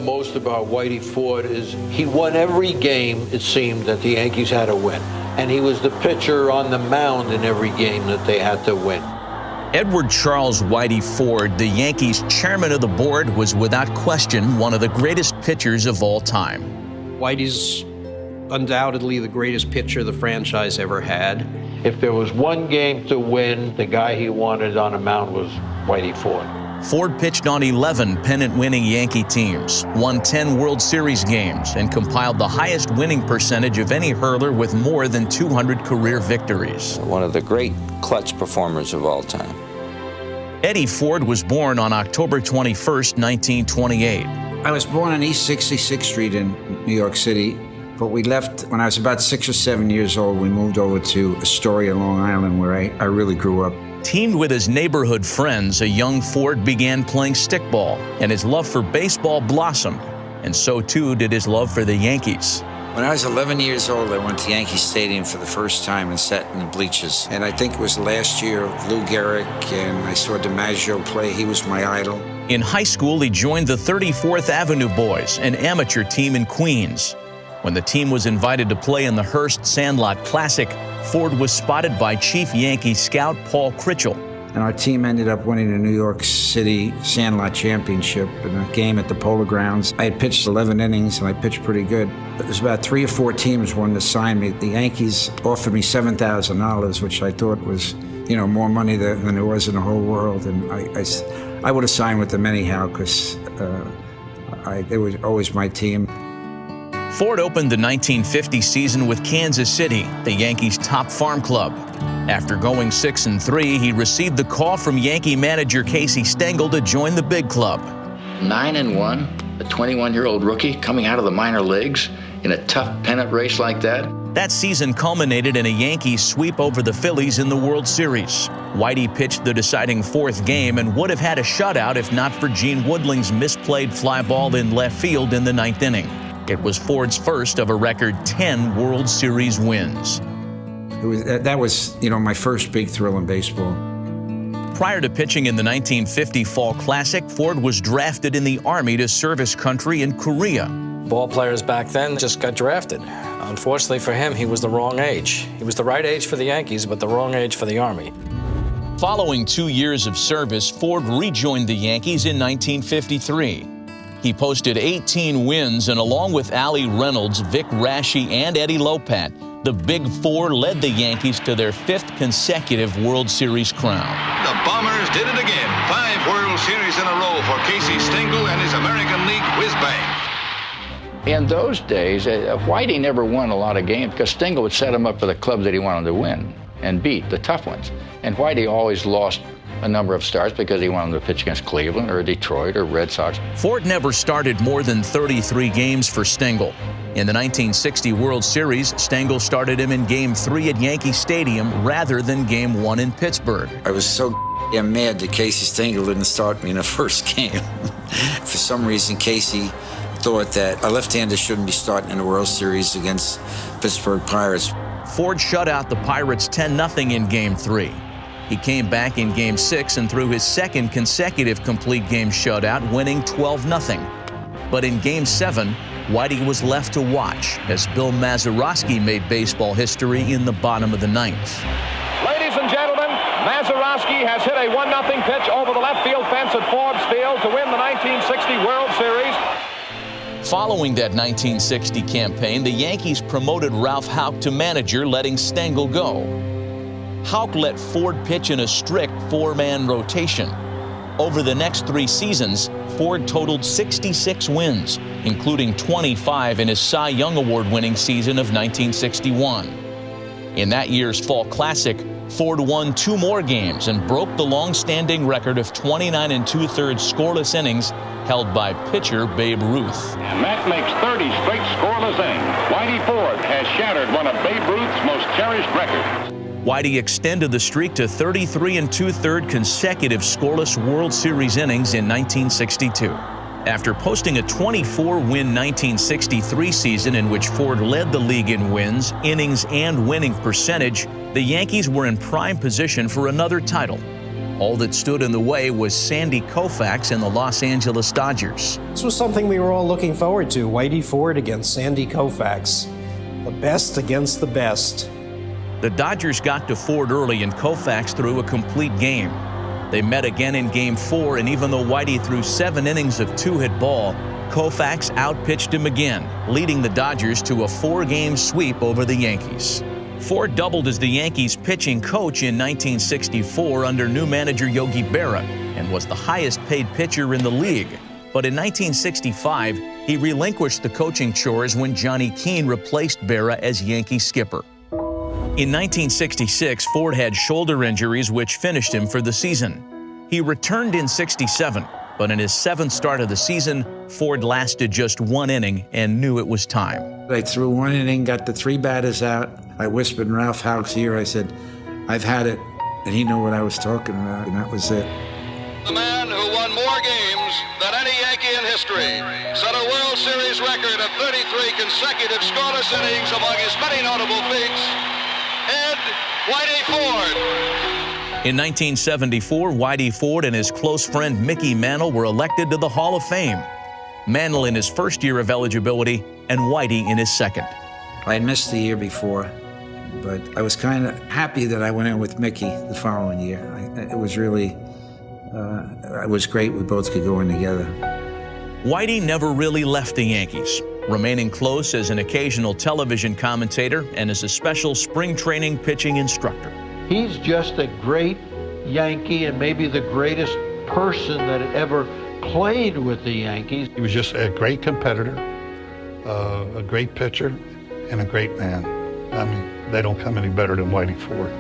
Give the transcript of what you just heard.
most about Whitey Ford is he won every game, it seemed, that the Yankees had to win. And he was the pitcher on the mound in every game that they had to win. Edward Charles Whitey Ford, the Yankees' chairman of the board, was without question one of the greatest pitchers of all time. Whitey's undoubtedly the greatest pitcher the franchise ever had. If there was one game to win, the guy he wanted on the mound was Whitey Ford. Ford pitched on 11 pennant-winning Yankee teams, won 10 World Series games, and compiled the highest winning percentage of any hurler with more than 200 career victories. One of the great clutch performers of all time. Eddie Ford was born on October 21st, 1928. I was born on East 66th Street in New York City, but we left when I was about 6 or 7 years old. We moved over to Astoria, Long Island, where I really grew up. Teamed with his neighborhood friends, a young Ford began playing stickball, and his love for baseball blossomed, and so too did his love for the Yankees. When I was 11 years old, I went to Yankee Stadium for the first time and sat in the bleachers. And I think it was last year of Lou Gehrig, and I saw DiMaggio play. He was my idol. In high school, he joined the 34th Avenue Boys, an amateur team in Queens. When the team was invited to play in the Hearst Sandlot Classic, Ford was spotted by Chief Yankee scout Paul Critchell. And our team ended up winning the New York City Sandlot Championship in a game at the Polo Grounds. I had pitched 11 innings, and I pitched pretty good. There was about 3 or 4 teams wanted to sign me. The Yankees offered me $7,000, which I thought was, more money than there was in the whole world. And I would have signed with them anyhow because they were always my team. Ford opened the 1950 season with Kansas City, the Yankees' top farm club. After going 6-3, he received the call from Yankee manager Casey Stengel to join the big club. 9-1, a 21-year-old rookie coming out of the minor leagues in a tough pennant race like that. That season culminated in a Yankees sweep over the Phillies in the World Series. Whitey pitched the deciding 4th game and would have had a shutout if not for Gene Woodling's misplayed fly ball in left field in the 9th inning. It was Ford's first of a record 10 World Series wins. That was, my first big thrill in baseball. Prior to pitching in the 1950 Fall Classic, Ford was drafted in the Army to serve his country in Korea. Ball players back then just got drafted. Unfortunately for him, he was the wrong age. He was the right age for the Yankees, but the wrong age for the Army. Following 2 years of service, Ford rejoined the Yankees in 1953. He posted 18 wins, and along with Allie Reynolds, Vic Raschi, and Eddie Lopat, the Big Four led the Yankees to their 5th consecutive World Series crown. The Bombers did it again. 5 World Series in a row for Casey Stengel and his American League whiz-bang. In those days, Whitey never won a lot of games because Stengel would set him up for the clubs that he wanted to win and beat, the tough ones. And Whitey always lost a number of starts because he wanted to pitch against Cleveland or Detroit or Red Sox. Ford never started more than 33 games for Stengel. In the 1960 World Series, Stengel started him in Game 3 at Yankee Stadium rather than Game 1 in Pittsburgh. I was so mad that Casey Stengel didn't start me in the first game. For some reason, Casey thought that a left-hander shouldn't be starting in the World Series against Pittsburgh Pirates. Ford shut out the Pirates 10-0 in Game 3. He came back in Game 6 and threw his 2nd consecutive complete game shutout, winning 12-0. But in Game 7, Whitey was left to watch as Bill Mazeroski made baseball history in the bottom of the 9th. Ladies and gentlemen, Mazeroski has hit a 1-0 pitch over the left field fence at Forbes Field to win the 1960 World Series. Following that 1960 campaign, the Yankees promoted Ralph Houck to manager, letting Stengel go. Houck let Ford pitch in a strict 4-man rotation. Over the next 3 seasons, Ford totaled 66 wins, including 25 in his Cy Young Award-winning season of 1961. In that year's Fall Classic, Ford won 2 more games and broke the long-standing record of 29 2/3 scoreless innings held by pitcher Babe Ruth. And that makes 30 straight scoreless innings. Whitey Ford has shattered one of Babe Ruth's most cherished records. Whitey extended the streak to 33 2/3 consecutive scoreless World Series innings in 1962. After posting a 24-win 1963 season in which Ford led the league in wins, innings, and winning percentage, the Yankees were in prime position for another title. All that stood in the way was Sandy Koufax and the Los Angeles Dodgers. This was something we were all looking forward to. Whitey Ford against Sandy Koufax. The best against the best. The Dodgers got to Ford early and Koufax threw a complete game. They met again in Game 4, and even though Whitey threw 7 innings of 2-hit ball, Koufax outpitched him again, leading the Dodgers to a 4-game sweep over the Yankees. Ford doubled as the Yankees pitching coach in 1964 under new manager Yogi Berra and was the highest-paid pitcher in the league. But in 1965, he relinquished the coaching chores when Johnny Keane replaced Berra as Yankee skipper. In 1966, Ford had shoulder injuries which finished him for the season. He returned in '67, but in his 7th start of the season, Ford lasted just 1 inning and knew it was time. I threw 1 inning, got the 3 batters out. I whispered in Ralph Houck's ear, I said, "I've had it," and he knew what I was talking about, and that was it. The man who won more games than any Yankee in history set a World Series record of 33 consecutive scoreless innings among his many notable feats, Ed Whitey Ford. In 1974, Whitey Ford and his close friend Mickey Mantle were elected to the Hall of Fame. Mantle in his first year of eligibility and Whitey in his second. I had missed the year before, but I was kind of happy that I went in with Mickey the following year. It was really, it was great we both could go in together. Whitey never really left the Yankees, remaining close as an occasional television commentator and as a special spring training pitching instructor. He's just a great Yankee and maybe the greatest person that ever played with the Yankees. He was just a great competitor, a great pitcher, and a great man. I mean, they don't come any better than Whitey Ford.